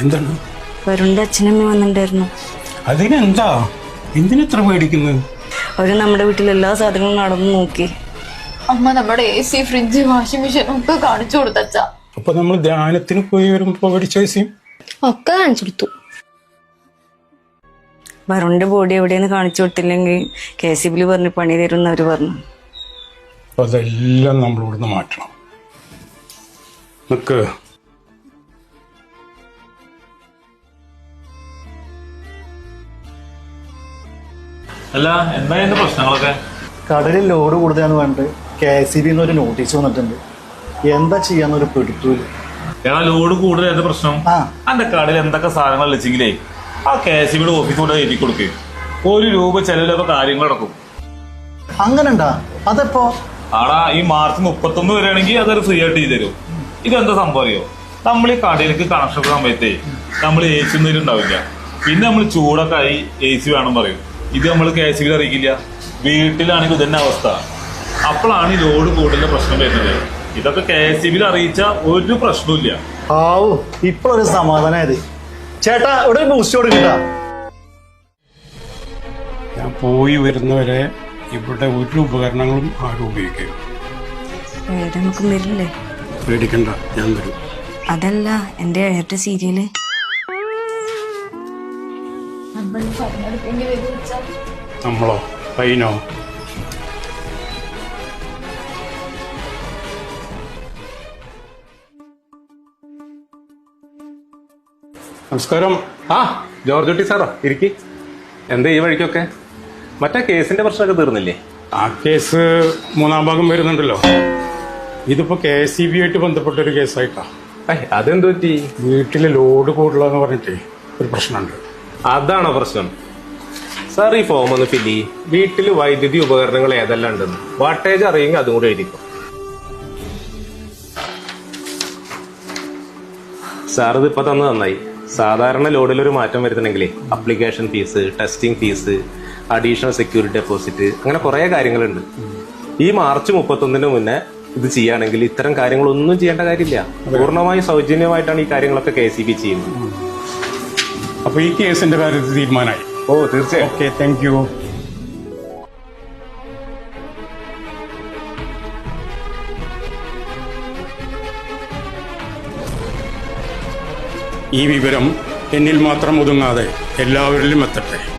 എന്താണ്? വരുണിന്റെ അച്ഛനമ്മ വന്നിട്ടുണ്ടായിരുന്നു. അതിനെന്താ? എന്തിനെത്ര പേടിക്കുന്നത്? അവര് നമ്മുടെ വീട്ടിൽ എല്ലാ സാധനങ്ങളും നടന്നു നോക്കി. അമ്മ നമ്മുടെ AC, ഫ്രിഡ്ജ്, വാഷിംഗ് മെഷീൻ ഒക്കെ കാണിച്ചു കൊടുത്തച്ചാ. അപ്പൊ നമ്മൾ ധ്യാനത്തിന് പോയി വരുമ്പോ പേടിച്ചേസിയും ഒക്കെ കാണിച്ചു കൊടുത്തു. വരുണിന്റെ ബോഡി എവിടെയെന്ന് കാണിച്ചു കൊടുത്തില്ലെങ്കിൽ KCB പറഞ്ഞ് പണി തരുമെന്ന് അവര് പറഞ്ഞു. അപ്പൊ അതെല്ലാം നമ്മൾ ഇവിടുന്ന് മാറ്റണം. നിക്ക്. അല്ല എന്താ പ്രശ്നങ്ങളൊക്കെ? കടലിൽ ലോഡ് കൂടുതലാന്ന് പറഞ്ഞിട്ട് KCB ഒരു നോട്ടീസ് വന്നിട്ടുണ്ട്. എന്താ ചെയ്യാന്നൊരു പിടുത്തൂല്ല. ഏതാ ലോഡ് കൂടുതൽ എന്താ പ്രശ്നം? അന്റെ കടയിൽ എന്തൊക്കെ സാധനങ്ങൾ വെച്ചെങ്കിലേ ആ KCB ഓഫീസ് കൊണ്ട് എഴുതി കൊടുക്കുക. ₹1 ചെലവിലൊക്കെ കാര്യങ്ങൾ നടക്കും. അങ്ങനെണ്ടാ? അതെപ്പോ? ആടാ ഈ മാർച്ച് 31 വരെയാണെങ്കിൽ അതൊരു ഫ്രീ ആയിട്ട് ചെയ്ത് തരും. ഇതെന്താ സംഭവം അറിയോ? നമ്മൾ ഈ കടയിലേക്ക് കണക്ഷൻ സമയത്തേ നമ്മൾ AC ഒന്നും ഉണ്ടാവില്ല. പിന്നെ നമ്മൾ ചൂടൊക്കെ ആയി AC വേണം പറയും. ഇത് നമ്മൾ KCB അറിയിക്കില്ല. വീട്ടിലാണെങ്കിൽ ഇതന്നെ അവസ്ഥ. അപ്പോഴാണ് ഈ ലോഡ് കൂടുതലുള്ള പ്രശ്നം വരുന്നത്. ഇതൊക്കെ KCB അറിയിച്ച ഒരു പ്രശ്നമില്ല. ആവൂ, ഇപ്പോഴൊരു സമാധാനമായത്. ചേട്ടാ ഇവിടെ ബൂസ്റ്റ് കൊടുക്കണ്ട. ഞാൻ പോയി വരുന്നവരെ ഇവിടെ ഒരു ഉപകരണങ്ങളും ആരും ഉപയോഗിക്കും. നമുക്ക് വരില്ലേ? പേടിക്കണ്ട, ഞാൻ വരും. അതല്ല എന്റെ ഏട്ട സീരിയല്. നമ്മളോ? പൈനോ? നമസ്കാരം. ജോർജ് കുട്ടി സാറോ? ഇരിക്കി. എന്താ ഈ വഴിക്കൊക്കെ? മറ്റേ കേസിന്റെ പ്രശ്നമൊക്കെ തീർന്നില്ലേ? ആ കേസ് 3-ാം ഭാഗം വരുന്നുണ്ടല്ലോ. ഇതിപ്പോ KCB ആയിട്ട് ബന്ധപ്പെട്ടൊരു കേസായിട്ടാ. അതെന്ത് പറ്റി? വീട്ടില് ലോഡ് കൂടുതലെന്ന് പറഞ്ഞിട്ടേ ഒരു പ്രശ്നമുണ്ട്. അതാണോ പ്രശ്നം? സാർ ഈ ഫോം ഒന്ന് ഫില്ല് ചെയ്യ്. വീട്ടില് വൈദ്യുതി ഉപകരണങ്ങൾ ഏതെല്ലാം ഉണ്ടെന്ന് വാട്ടേജ് അറിയെങ്കിൽ അതും കൂടെ എഴുതിക്കും. സാർ ഇത് ഇപ്പൊ തന്നെ നന്നായി. സാധാരണ ലോഡിലൊരു മാറ്റം വരുത്തണമെങ്കിൽ application fees, testing fees, additional security deposit, അങ്ങനെ കുറെ കാര്യങ്ങളുണ്ട്. ഈ മാർച്ച് 31 മുന്നേ ഇത് ചെയ്യുകയാണെങ്കിൽ ഇത്തരം കാര്യങ്ങളൊന്നും ചെയ്യേണ്ട കാര്യമില്ല. പൂർണ്ണമായും സൗജന്യമായിട്ടാണ് ഈ കാര്യങ്ങളൊക്കെ KCB ചെയ്യുന്നത്. അപ്പൊ ഈ കേസിന്റെ കാര്യത്തിൽ തീരുമാനമായി? ഓ തീർച്ചയായും. Okay, thank you. ഈ വിവരം എന്നിൽ മാത്രം ഒതുങ്ങാതെ എല്ലാവരിലും എത്തട്ടെ.